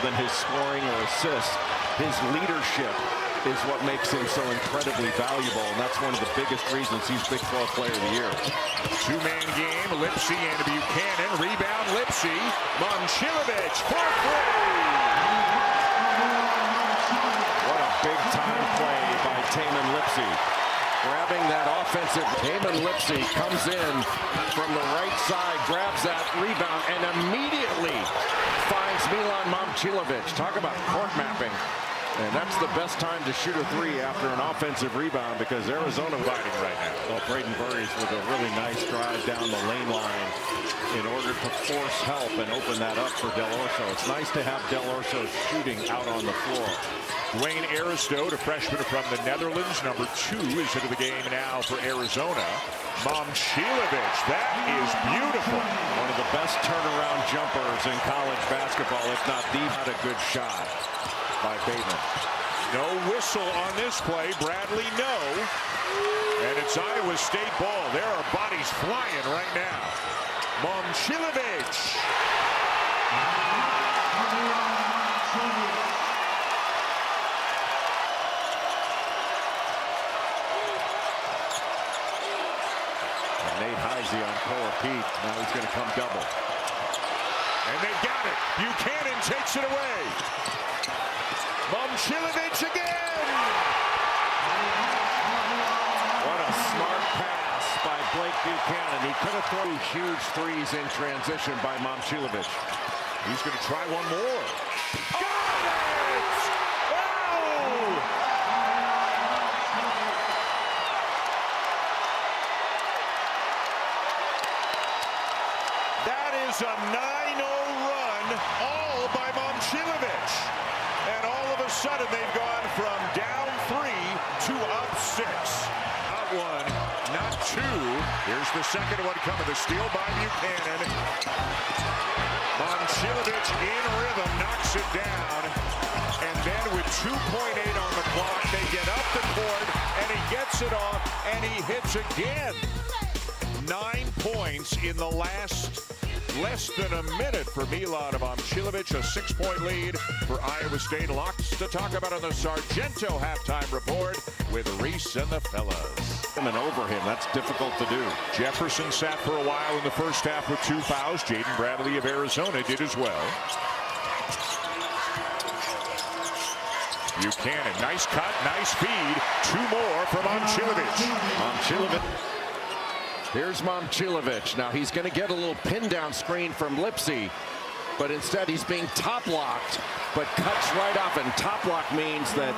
than his scoring or assists. His leadership is what makes him so incredibly valuable, and that's one of the biggest reasons he's Big 12 Player of the Year. Two-man game, Lipsy and Buchanan. Rebound, Lipsy. Momcilovic for three. What a big-time play by Tamin Lipsy. Grabbing that offensive. Tamin Lipsy comes in from the right side, grabs that rebound, and immediately finds Milan Momcilovic. Talk about court mapping. And that's the best time to shoot a three after an offensive rebound, because Arizona fighting right now. Well, Braden Burries with a really nice drive down the lane line in order to force help and open that up for Del Orso. It's nice to have Del Orso shooting out on the floor. Dwayne Aristo, a freshman from the Netherlands, number 2, is into the game now for Arizona. Momcilovic, that is beautiful. One of the best turnaround jumpers in college basketball, if not the. Not a good shot by Bateman. No whistle on this play. Bradley, no. And it's Iowa State ball. There are bodies flying right now. Momcilovic. Nate Heisey on Cole Pete. Now he's going to come double. And they got it. Buchanan takes it away. Momcilovic again. What a smart pass by Blake Buchanan. He could have thrown huge threes in transition by Momcilovic. He's going to try one more. Got it! Wow! That is a 9-0 run, all by Momcilovic. And all of a sudden, they've gone from down 3 to up 6. Not one, not two. Here's the second one coming. The steal by Buchanan. Momcilovic in rhythm, knocks it down. And then with 2.8 on the clock, they get up the court, and he gets it off, and he hits again. 9 points in the last less than a minute for Milan Momcilovic, a 6-point lead for Iowa State. Lots to talk about on the Sargento halftime report with Reese and the fellas. And over him, that's difficult to do. Jefferson sat for a while in the first half with 2 fouls. Jaden Bradley of Arizona did as well. Buchanan, nice cut, nice feed. 2 more for Momcilovic. Momcilovic. Here's Momcilovic. Now he's going to get a little pin down screen from Lipsy, but instead he's being top locked, but cuts right off, and top lock means that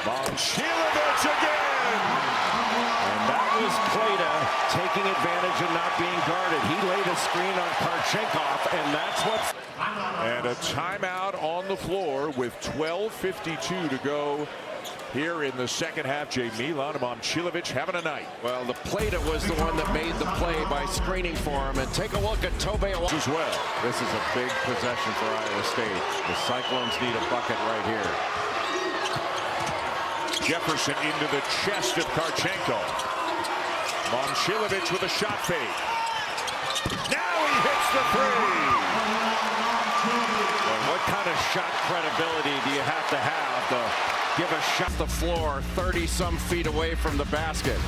Momcilovic again! And that was Plata taking advantage of not being guarded. He laid a screen on Karchenkov, and that's what's... And a timeout on the floor with 12:52 to go here in the second half. Milan Momcilovic having a night. Well, the Plata was the one that made the play by screening for him. And take a look at Tobe as well. This is a big possession for Iowa State. The Cyclones need a bucket right here. Jefferson into the chest of Karchenkov. Momcilovic with a shot fake. Now he hits the three. Well, what kind of shot credibility do you have to give a shot the floor 30-some feet away from the basket?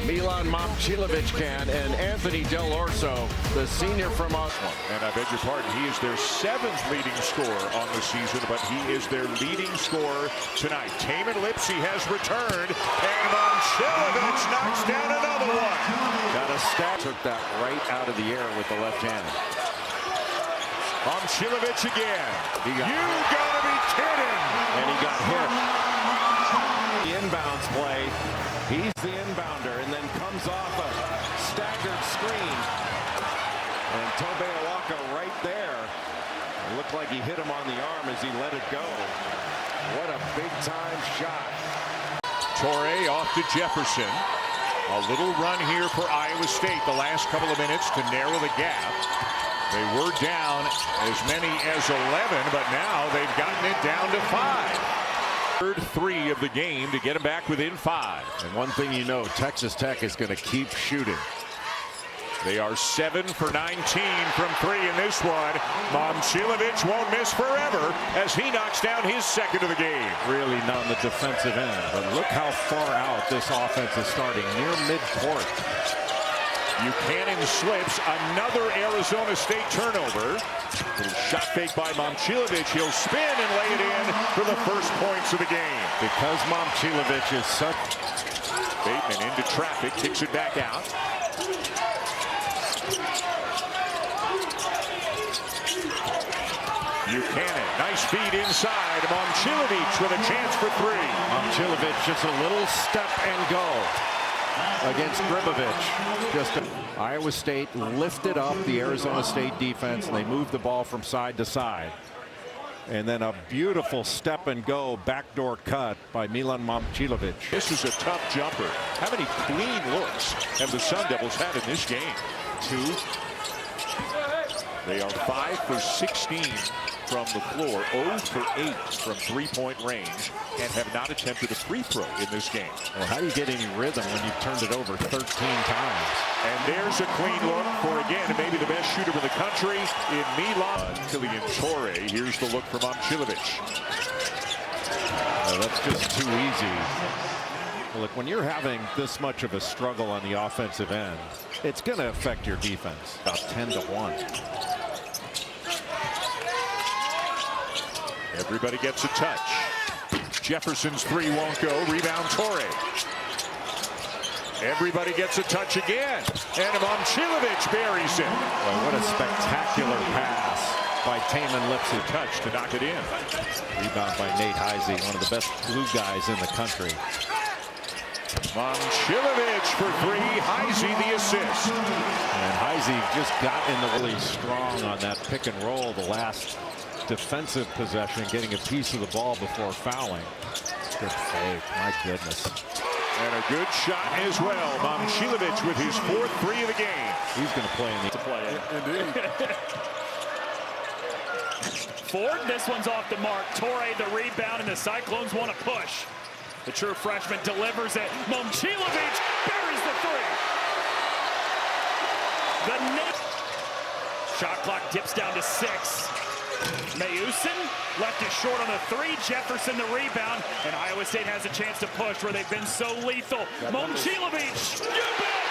Milan Momcilovic can, and Anthony Del Orso, the senior from Oslo. And I beg your pardon, he is their 7th leading scorer on the season, but he is their leading scorer tonight. Tamin Lipsy has returned, and Momcilovic knocks down another one. Got a stat. Took that right out of the air with the left hand. Momcilovic again. You gotta be kidding! And he got hit. The inbounds play. He's the inbounder, and then comes off a staggered screen. And Tobe Awaka right there. It looked like he hit him on the arm as he let it go. What a big-time shot. Torrey off to Jefferson. A little run here for Iowa State the last couple of minutes to narrow the gap. They were down as many as 11, but now they've gotten it down to 5. Third 3 of the game to get them back within 5. And one thing you know, Texas Tech is going to keep shooting. They are 7 for 19 from 3 in this one. Momcilovic won't miss forever as he knocks down his second of the game. Really not on the defensive end, but look how far out this offense is starting, near midcourt. Buchanan slips, another Arizona State turnover. Little shot fake by Momcilovic. He'll spin and lay it in for the first points of the game. Because Momcilovic is such... Bateman into traffic, kicks it back out. Buchanan, nice feed inside. Momcilovic with a chance for 3. Momcilovic just a little step and go against Gribovic. Iowa State lifted up the Arizona State defense, and they moved the ball from side to side. And then a beautiful step and go backdoor cut by Milan Momcilovic. This is a tough jumper. How many clean looks have the Sun Devils had in this game? 2. They are 5 for 16 from the floor, 0 for 8 from three-point range, and have not attempted a free throw in this game. Well, how do you get any rhythm when you've turned it over 13 times? And there's a clean look for, again, maybe the best shooter in the country in Milan. Momcilovic. Here's the look for Momcilovic. That's just too easy. Look, when you're having this much of a struggle on the offensive end, it's going to affect your defense. About 10-1. Everybody gets a touch. Jefferson's 3 won't go. Rebound Torre. Everybody gets a touch again. And Momcilovic buries it. Well, what a spectacular pass by Taman Lipsy. Touch to knock it in. Rebound by Nate Heisey, one of the best glue guys in the country. Momcilovic for 3. Heisey the assist. And Heisey just got in the really strong on that pick and roll the last defensive possession, getting a piece of the ball before fouling. Good fake, my goodness. And a good shot as well. Momcilovic with his 4th 3 of the game. He's going to play in the Indeed. Ford, this one's off the mark. Torre the rebound, and the Cyclones want to push. The true freshman delivers it. Momcilovic buries the 3. The shot clock dips down to 6. Mayusin left it short on the 3. Jefferson the rebound, and Iowa State has a chance to push where they've been so lethal. Momcilovic, you bet!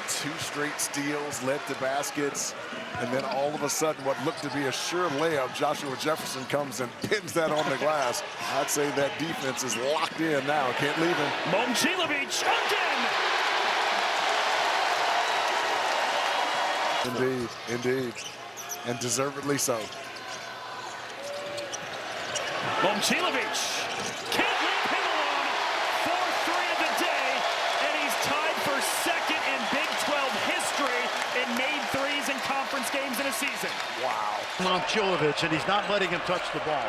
Two straight steals led to baskets, and then all of a sudden what looked to be a sure layup, Joshua Jefferson comes and pins that on the glass. I'd say that defense is locked in now. Can't leave him. Momcilovic again! Indeed, indeed, and deservedly so. Momcilovic can't leave him alone. 4th 3 of the day, and he's tied for 2nd in Big 12 history in made threes in conference games in a season. Wow. Momcilovic, and he's not letting him touch the ball.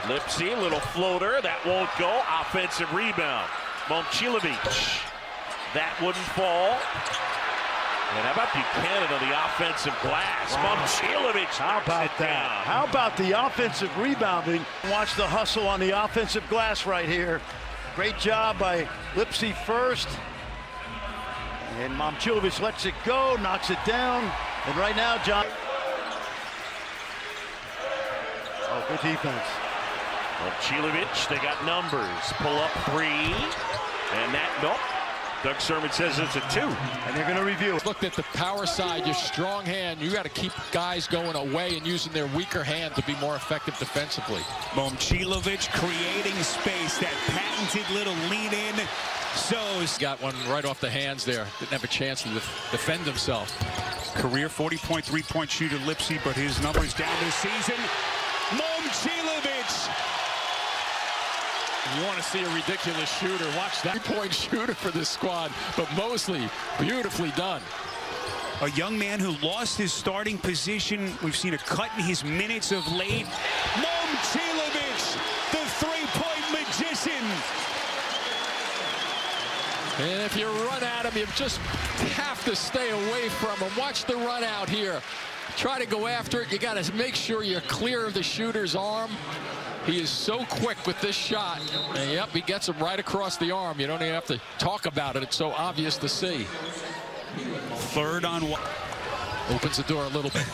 Lipsy, little floater, that won't go. Offensive rebound. Momcilovic, that wouldn't fall. And how about Buchanan on the offensive glass? Wow. Momcilovic. How about that? How about the offensive rebounding? Watch the hustle on the offensive glass right here. Great job by Lipsy first. And Momcilovic lets it go, knocks it down. And right now, John. Oh, good defense. Momcilovic, they got numbers. Pull up 3. And that, nope. Doug Sermon says it's a 2. And they're going to review it. Looked at the power side, your strong hand. You got to keep guys going away and using their weaker hand to be more effective defensively. Momcilovic creating space, that patented little lean in. So got one right off the hands there. Didn't have a chance to defend himself. Career 40-point three-point shooter Lipsy, but his numbers down this season. Momcilovic. You want to see a ridiculous shooter. Watch that point shooter for this squad, but mostly beautifully done. A young man who lost his starting position. We've seen a cut in his minutes of late. Momcilovic, the three-point magician. And if you run at him, you just have to stay away from him. Watch the run out here. Try to go after it. You got to make sure you're clear of the shooter's arm. He is so quick with this shot. And yep, he gets him right across the arm. You don't even have to talk about it. It's so obvious to see. Third on one. Opens the door a little bit.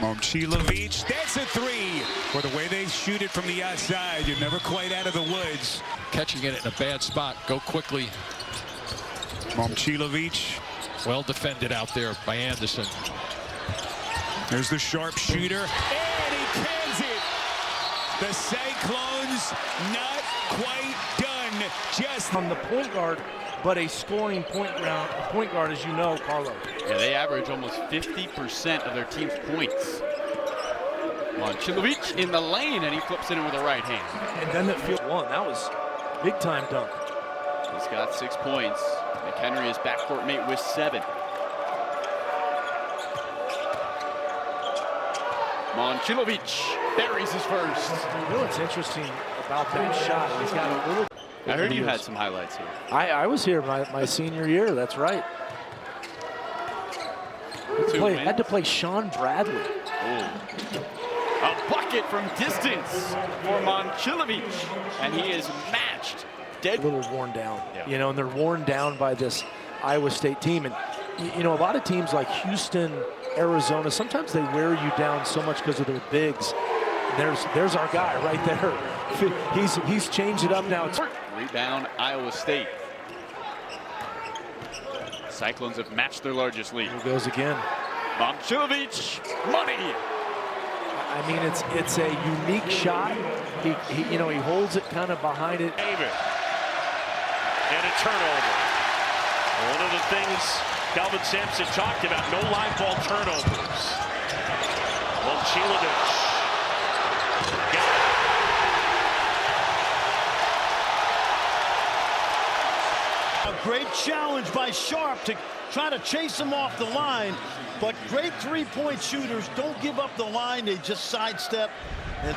Momcilovic, that's a three. For the way they shoot it from the outside, you're never quite out of the woods. Catching it in a bad spot. Go quickly. Momcilovic. Well defended out there by Anderson. There's the sharpshooter, and he cans it. The Cyclones not quite done. Just on the point guard, but a scoring point guard, as you know, Carlo. Yeah, they average almost 50% of their team's points. Momcilovic in the lane, and he flips it in with the right hand. And then that field one, that was big time dunk. He's got 6 points. McHenry is backcourt mate with 7. Momcilovic buries his first. You know what's interesting about that shot? He's got a little. I heard you had some highlights here. I was here my senior year. That's right. Had to play Sean Bradley. Ooh. A bucket from distance for Momcilovic, and he is matched. A little worn down, you know, and they're worn down by this Iowa State team. And you know, a lot of teams like Houston, Arizona, sometimes they wear you down so much because of their bigs. There's our guy right there. He's changed it up now. Rebound, Iowa State. Cyclones have matched their largest lead. Here goes again. Momcilovic, money. I mean, it's a unique shot. He holds it kind of behind it. And a turnover. One of the things Calvin Sampson talked about, no live ball turnovers. Momcilovic. Got it. A great challenge by Sharp to try to chase him off the line, but great three-point shooters don't give up the line, they just sidestep. And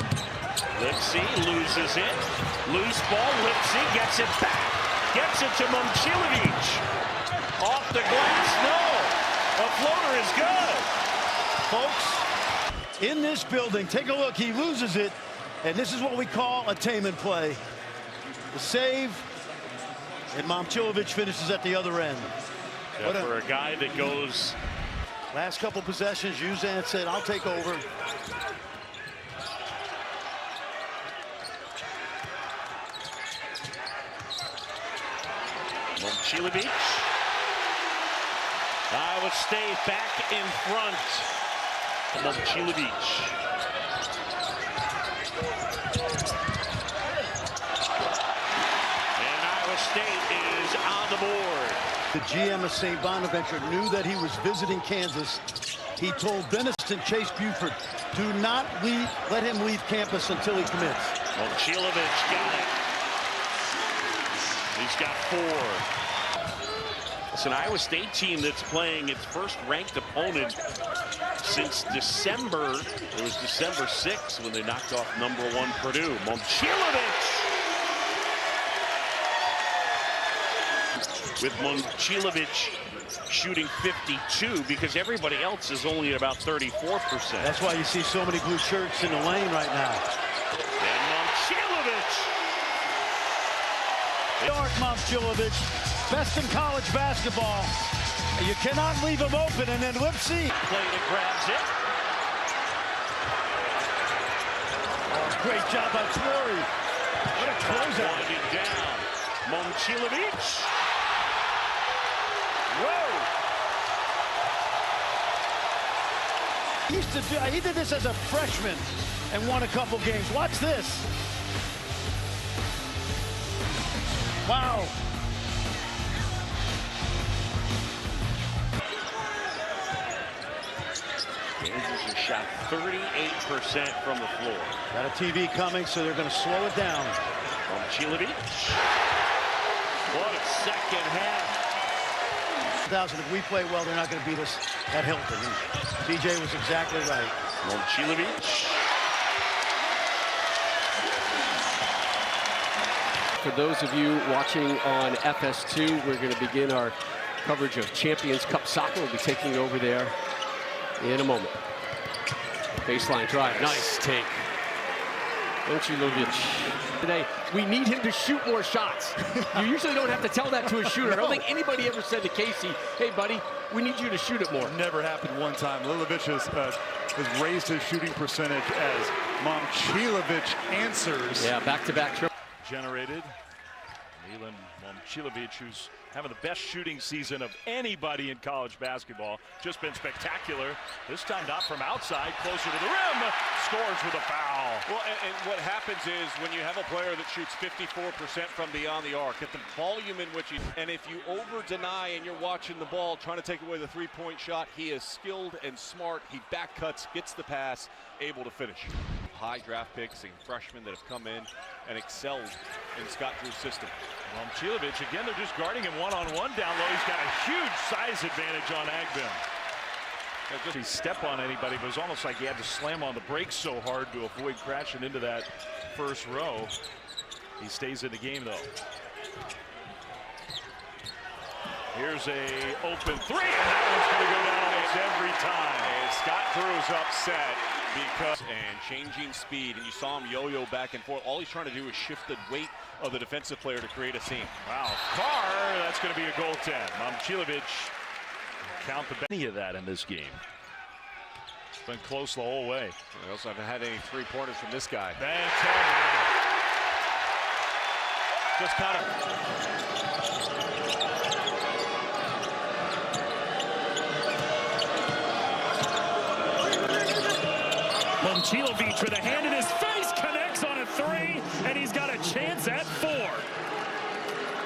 Lipsy loses it. Loose ball, Lipsy gets it back. Gets it to Momcilovic. Off the glass, no. A floater is good. folks, in this building, take a look, he loses it, and this is what we call attainment play. The save, and Momcilovic finishes at the other end. Yeah, for a guy that goes. Last couple possessions, Uzan said, I'll take over. Momcilovic. Iowa State back in front. Momcilovic. And Iowa State is on the board. The GM of St. Bonaventure knew that he was visiting Kansas. He told Beniston Chase Buford, do not let him leave campus until he commits. Momcilovic got it. He's got 4. It's an Iowa State team that's playing its first ranked opponent since December. It was December 6th when they knocked off #1 Purdue. Momcilovic. With Momcilovic shooting 52 because everybody else is only at about 34%. That's why you see so many blue shirts in the lane right now. And Momcilovic. Momcilovic, best in college basketball. You cannot leave him open, and then Lipsy. Play that grabs it. Oh, great job by Fleury. What a closeout. Winding down. Momcilovic. Whoa. He did this as a freshman and won a couple games. Watch this. Wow. Kansas has shot 38% from the floor. Got a TV coming, so they're going to slow it down. Momcilovic. What a second half. If we play well, they're not going to beat us at Hilton. And TJ was exactly right. Momcilovic. For those of you watching on FS2, we're going to begin our coverage of Champions Cup soccer. We'll be taking over there in a moment. Baseline drive, nice take. Momcilovic. Today, we need him to shoot more shots. You usually don't have to tell that to a shooter. I don't think anybody ever said to Casey, hey buddy, we need you to shoot it more. Never happened one time. Momcilovic has raised his shooting percentage as Momcilovic answers. Yeah, back-to-back triple. Generated. Milan Momcilovic, who's having the best shooting season of anybody in college basketball. Just been spectacular. This time not from outside, closer to the rim. Scores with a foul. Well, and what happens is when you have a player that shoots 54% from beyond the arc, at the volume in which and if you over-deny and you're watching the ball, trying to take away the three-point shot, he is skilled and smart. He back cuts, gets the pass, able to finish. High draft picks and freshmen that have come in and excelled in Scott Drew's system. Momcilovic, again, they're just guarding him one-on-one down low. He's got a huge size advantage on Agbin. He step on anybody, but it was almost like he had to slam on the brakes so hard to avoid crashing into that first row. He stays in the game, though. Here's a open three, and that one's going to go down almost every time. And Scott Drew's upset because and changing speed, and you saw him yo-yo back and forth. All he's trying to do is shift the weight of the defensive player to create a seam. Wow, Carr, that's going to be a goaltend. Momcilovic count any of that in this game. It's been close the whole way. I also haven't had any three-pointers from this guy. Just kind of. Momcilovic with a hand in his face, connects on a three, and he's got a chance at 4.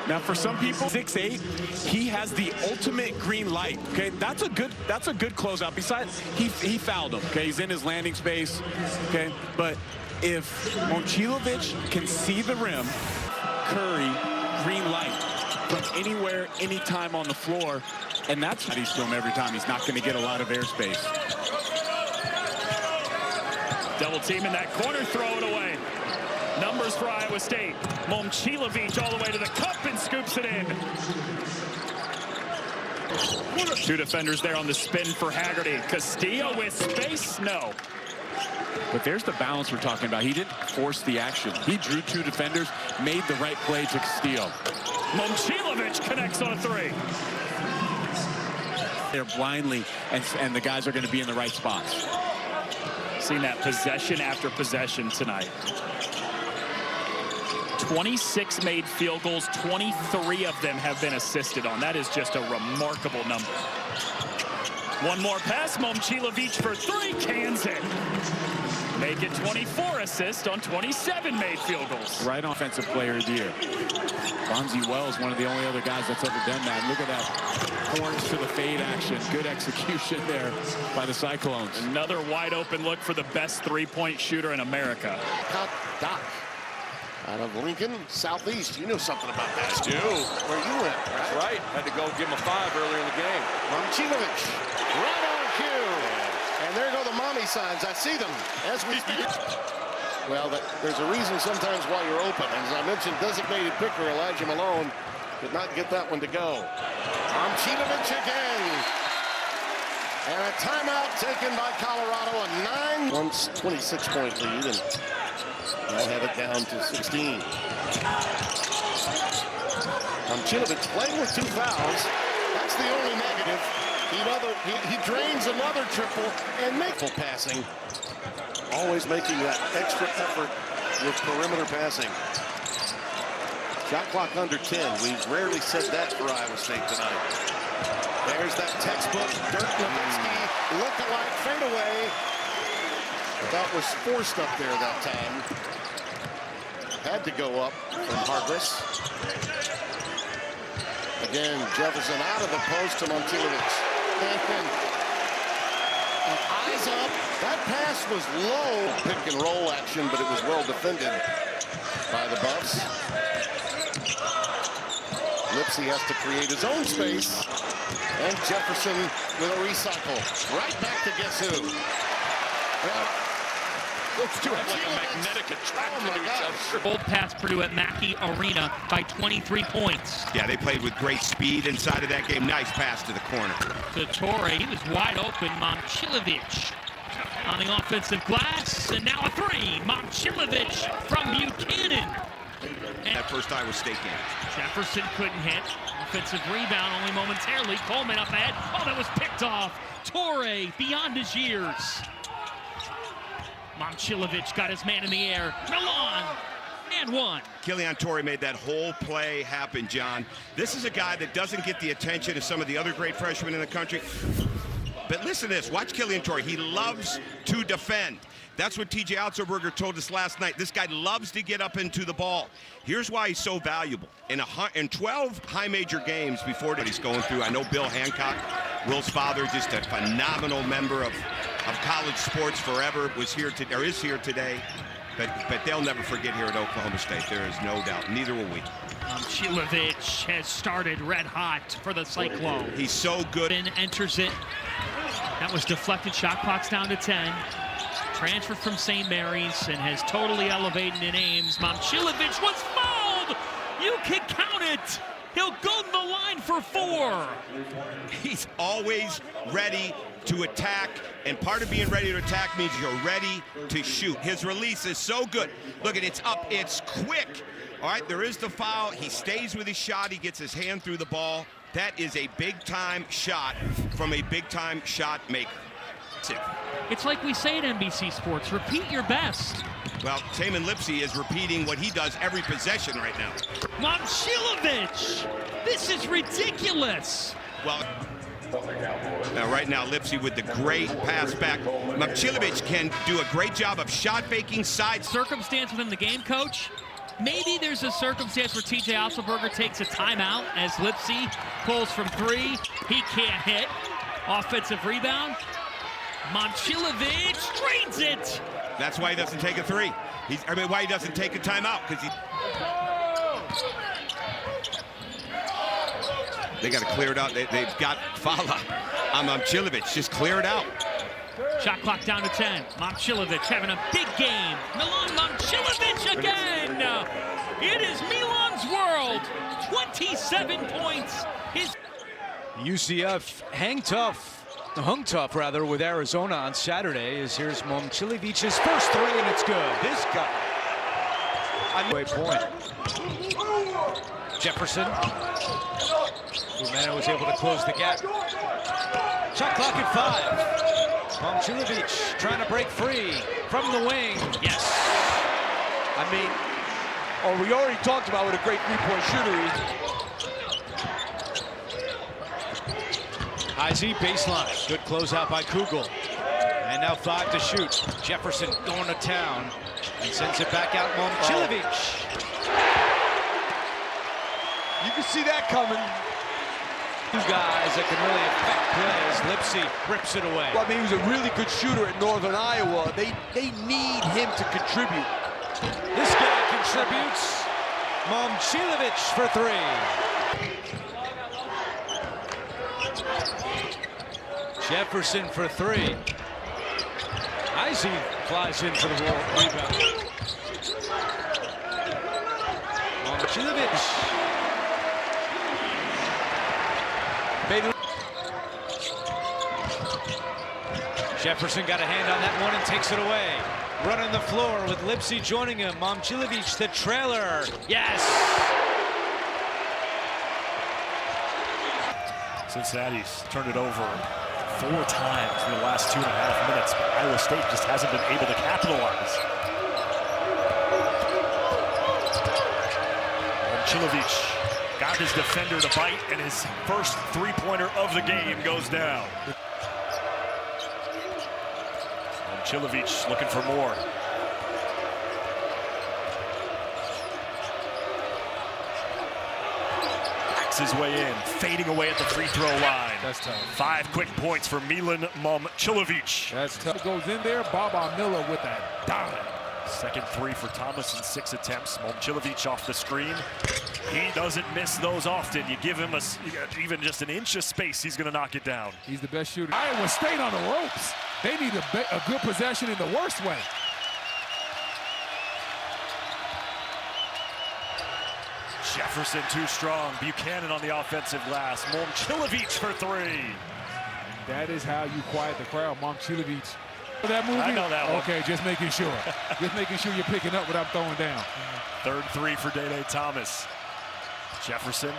Now, for some people, 6'8", he has the ultimate green light. Okay, that's a good closeout. Besides, he fouled him. Okay, he's in his landing space. Okay, but if Momcilovic can see the rim, Curry, green light from anywhere, anytime on the floor, and that's how he's doing every time. He's not going to get a lot of airspace. Double team in that corner, throw it away. Numbers for Iowa State. Momcilovic all the way to the cup and scoops it in. 2 defenders there on the spin for Haggerty. Castillo with space, no. But there's the balance we're talking about. He didn't force the action. He drew 2 defenders, made the right play to Castillo. Momcilovic connects on a 3. They're blindly, and the guys are going to be in the right spots. Seen that possession after possession tonight. 26 made field goals, 23 of them have been assisted on. That is just a remarkable number. One more pass, Momcilovic for 3, cans it. Make it 24 assists on 27 made field goals. Right offensive player of the year. Bonzi Wells, one of the only other guys that's ever done that. Look at that horns to the fade action. Good execution there by the Cyclones. Another wide open look for the best three-point shooter in America. Doc, out of Lincoln, Southeast. You know something about that. I do. Where you went, right? That's right. Had to go give him a 5 earlier in the game. Momcilovic, right on cue. And there go the mommy signs. I see them as we speak. Well, there's a reason sometimes why you're open. As I mentioned, designated picker Elijah Malone did not get that one to go. Momcilovic again. And a timeout taken by Colorado. A 26-point lead. And now have it down to 16. Momcilovic playing with 2 fouls. That's the only negative. He drains another triple and makes passing. Always making that extra effort with perimeter passing. Shot clock under 10. We've rarely said that for Iowa State tonight. There's that textbook Dirk Nowitzki look-alike fadeaway. That was forced up there that time. Had to go up from Hargress. Again, Jefferson out of the post to Momcilovic. And eyes up. That pass was low. Pick and roll action, but it was well defended by the Buffs. Lipsy has to create his own space. And Jefferson with a recycle. Right back to guess who? Those two have like a magnetic attraction to each other. Bold pass Purdue at Mackey Arena by 23 points. Yeah, they played with great speed inside of that game. Nice pass to the corner. To Torrey, he was wide open. Momcilovic on the offensive glass, and now a three. Momcilovic from Buchanan. And that first Iowa State game. Jefferson couldn't hit. Offensive rebound only momentarily. Coleman up ahead. Oh, that was picked off. Torrey beyond his years. Momcilovic got his man in the air. Milan, and one. Killian Torrey made that whole play happen, John. This is a guy that doesn't get the attention of some of the other great freshmen in the country. But listen to this. Watch Killian Torrey. He loves to defend. That's what T.J. Otzelberger told us last night. This guy loves to get up into the ball. Here's why he's so valuable. In 12 high major games before that he's going through, I know Bill Hancock, Will's father, just a phenomenal member of college sports forever, is here today. But they'll never forget here at Oklahoma State. There is no doubt. Neither will we. Momcilovic has started red hot for the Cyclone. He's so good. And enters it. That was deflected. Shot clock's down to 10. Transferred from St. Mary's and has totally elevated in Ames. Momcilovic was fouled. You can count it. He'll go to the line for 4. He's always ready to attack, and part of being ready to attack means you're ready to shoot. His release is so good. Look at it's up, it's quick. All right, there is the foul. He stays with his shot. He gets his hand through the ball. That is a big-time shot from a big-time shot maker. It's like we say at NBC Sports, repeat your best. Well, Tamin Lipsey is repeating what he does every possession right now. Momcilovic! This is ridiculous! Well, now right now, Lipsey with the great pass back. Momcilovic can do a great job of shot faking side. Circumstance within the game, coach. Maybe there's a circumstance where T.J. Otzelberger takes a timeout as Lipsey pulls from 3. He can't hit. Offensive rebound. Momcilovic drains it. That's why he doesn't take a 3. Why he doesn't take a timeout, because they got to clear it out. They've got Fala on Momcilovic. Just clear it out. Shot clock down to 10. Momcilovic having a big game. Milan Momcilovic again. It is Milan's world. 27 points. UCF hung tough with Arizona on Saturday. Here's Momcilovic's first 3, and it's good. This guy. Point. Jefferson. Umena was able to close the gap. Shot clock at 5. Momcilovic trying to break free from the wing. Yes. We already talked about what a great three-point shooter he is. Izzy baseline. Good closeout by Kugel. And now 5 to shoot. Jefferson going to town and sends it back out. Momcilovic. You can see that coming. 2 guys that can really affect plays. Lipsey rips it away. Well, he was a really good shooter at Northern Iowa. They need him to contribute. This guy contributes. Momcilovic for 3. Jefferson for 3. Izzy flies in for the rebound. Momcilovic. Jefferson got a hand on that one and takes it away. Running the floor with Lipsey joining him. Momcilovic, the trailer. Yes! Cincinnati's turned it over 4 times in the last 2.5 minutes, but Iowa State just hasn't been able to capitalize. Momcilovic got his defender to bite, and his first 3-pointer of the game goes down. Momcilovic looking for more. Backs his way in, fading away at the free throw line. That's tough. 5 quick points for Milan Momcilovic. That's tough. Goes in there, Baba Miller with a dime. Second 3 for Thomas in 6 attempts. Momcilovic off the screen. He doesn't miss those often. You give him even just an inch of space, he's going to knock it down. He's the best shooter. Iowa State on the ropes. They need a good possession in the worst way. Jefferson too strong. Buchanan on the offensive glass. Momcilovic for 3. That is how you quiet the crowd. Momcilovic That movie? I know that one. Okay, just making sure. Just making sure you're picking up what I'm throwing down. 3rd 3 for Day Thomas. Jefferson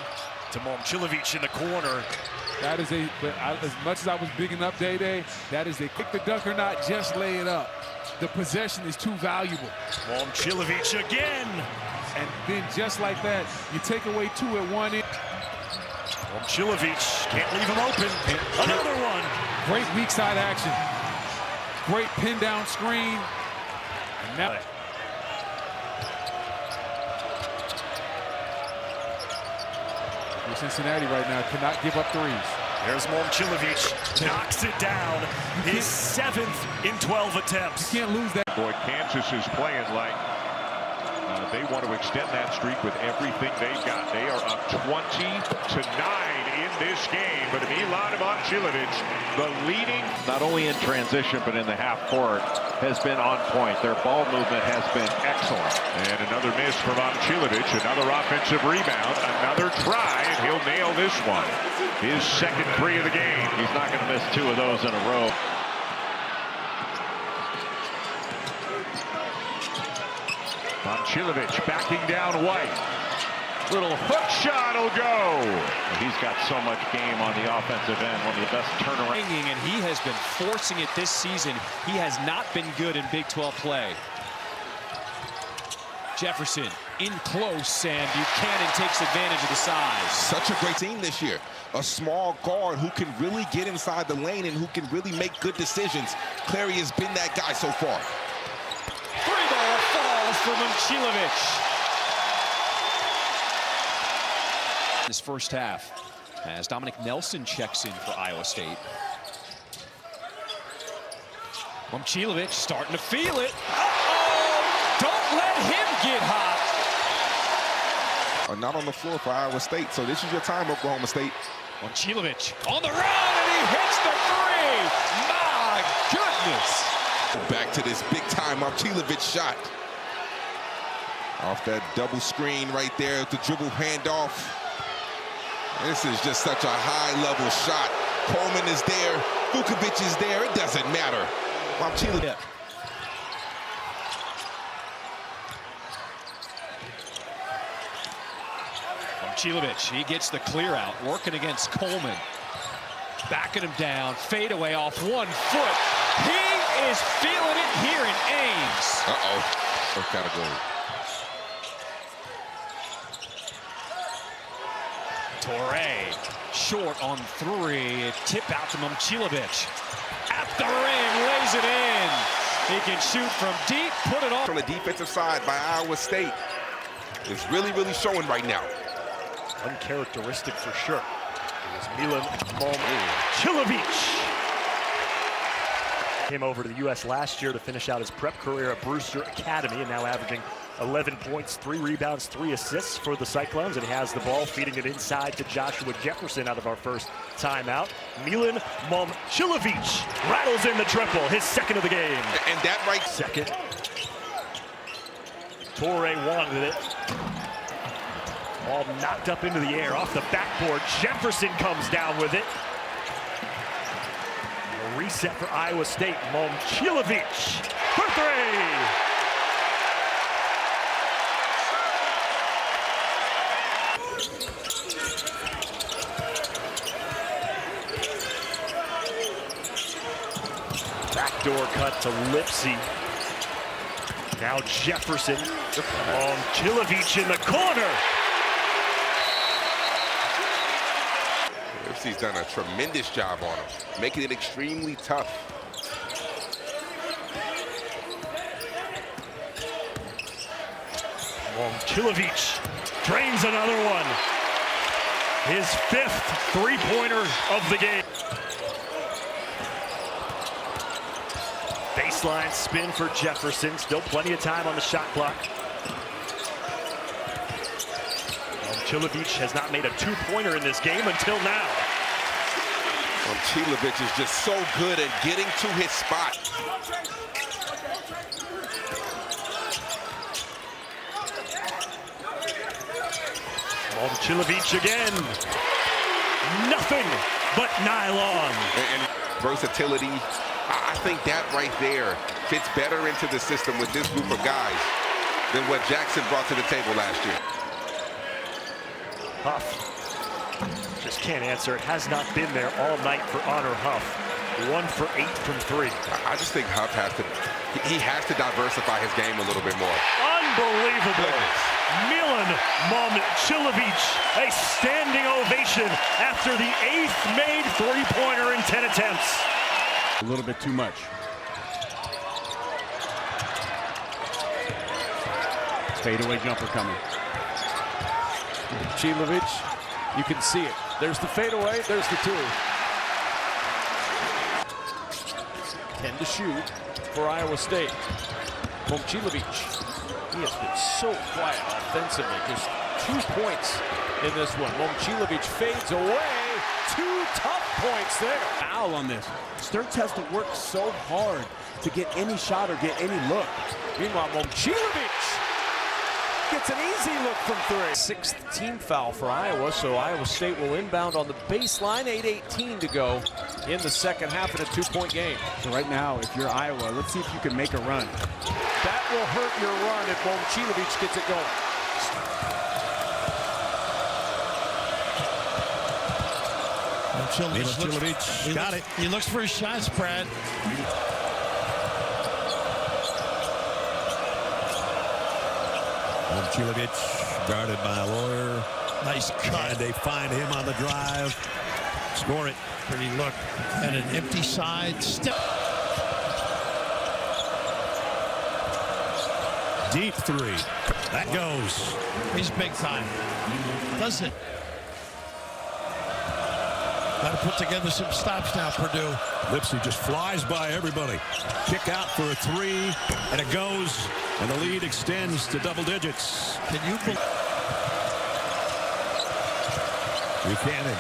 to Momcilovic in the corner. That is as much as I was bigging up Day, that is a kick the dunk or not, just lay it up. The possession is too valuable. Momcilovic again. And then just like that, you take away 2 at one end. Momcilovic can't leave him open. Another one. Great weak side action. Great pin down screen. And now Cincinnati right now cannot give up threes. There's Momcilovic, knocks it down. His 7th in 12 attempts. You can't lose that. Boy, Kansas is playing like they want to extend that streak with everything they've got. They are up 20-9 in this game. But Milan Momcilovic, the leading, not only in transition but in the half court, has been on point. Their ball movement has been excellent. And another miss for Momcilovic, another offensive rebound, another try, and he'll nail this one. His 2nd 3 of the game. He's not going to miss 2 of those in a row. Momcilovic backing down White. Little hook shot will go. He's got so much game on the offensive end. One of the best turnaround. And he has been forcing it this season. He has not been good in Big 12 play. Jefferson in close, and Buchanan takes advantage of the size. Such a great team this year. A small guard who can really get inside the lane and who can really make good decisions. Clary has been that guy so far. 3-ball falls for Momcilovic. This first half, as Dominic Nelson checks in for Iowa State. Momcilovic starting to feel it. Uh-oh! Don't let him get hot. Are not on the floor for Iowa State, so this is your time, Oklahoma State. Momcilovic on the run, and he hits the 3. My goodness. Back to this big-time Momcilovic shot. Off that double screen right there, the dribble handoff. This is just such a high-level shot. Coleman is there. Vukovic is there. It doesn't matter. Momcilovic. Momcilovic, he gets the clear out, working against Coleman. Backing him down, fade away off 1 foot. He is feeling it here in Ames. Uh-oh. Category. Torrey, short on 3. Tip out to Momcilovic. At the ring, lays it in. He can shoot from deep, put it on. On the defensive side by Iowa State is really, really showing right now. Uncharacteristic for sure. It was Milan Momcilovic. Came over to the U.S. last year to finish out his prep career at Brewster Academy, and now averaging 11 points, 3 rebounds, 3 assists for the Cyclones, and he has the ball, feeding it inside to Joshua Jefferson out of our first timeout. Milan Momcilovic rattles in the triple, his 2nd of the game. And that right 2nd. Torrey wanted it. Ball knocked up into the air off the backboard. Jefferson comes down with it. A reset for Iowa State. Momcilovic for 3. Backdoor cut to Lipsy. Now Jefferson. Momcilovic in the corner. Lipsy's done a tremendous job on him, making it extremely tough. Momcilovic drains another one. His 5th three-pointer of the game. Baseline spin for Jefferson. Still plenty of time on the shot clock. Momcilovic has not made a 2-pointer in this game until now. Momcilovic is just so good at getting to his spot. Momcilovic again. Nothing but nylon. And versatility I think that right there fits better into the system with this group of guys than what Jackson brought to the table last year. Huff just can't answer. It has not been there all night for Honor Huff. 1 for 8 from 3. I just think Huff has to diversify his game a little bit more. Unbelievable. Milan Momcilovic, a standing ovation after the 8th made three-pointer in 10 attempts. A little bit too much. Fadeaway jumper coming. Momcilovic, you can see it. There's the fadeaway, there's the 2. 10 to shoot for Iowa State. Momcilovic, he has been so quiet offensively. Just 2 points in this one. Momcilovic fades away. 2 tough points there. Foul on this. Sturts has to work so hard to get any shot or get any look. Meanwhile, Momcilovic gets an easy look from 3. 6th team foul for Iowa, so Iowa State will inbound on the baseline. 8:18 to go in the second half in a 2-point game. So right now, if you're Iowa, let's see if you can make a run. That will hurt your run if Momcilovic gets it going. Momcilovic got it. He looks for his shots, Brad. Momcilovic guarded by a lawyer. Nice cut. And they find him on the drive. Score it. Pretty look at an empty side. Step. Deep 3. That goes. He's big time. Does it? Got to put together some stops now, Purdue. Lipsy just flies by everybody. Kick out for a 3, and it goes. And the lead extends to double digits. Can you believe? Buchanan.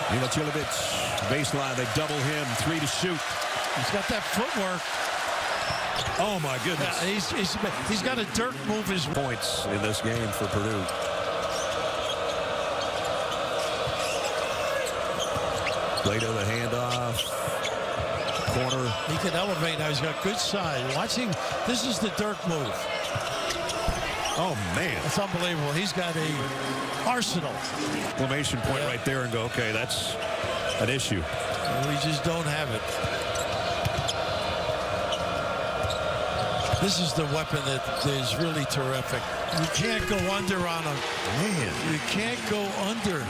Momcilovic, baseline, they double him, 3 to shoot. He's got that footwork. Oh my goodness. Yeah, he's got a Dirk move his points in this game for Purdue. Plato, the handoff. Corner. He can elevate now. He's got good side. Watching, this is the Dirk move. Oh, man. That's unbelievable. He's got a arsenal. Exclamation point right there and go, okay, that's an issue. We just don't have it. This is the weapon that is really terrific. You can't go under on him. Man. You can't go under.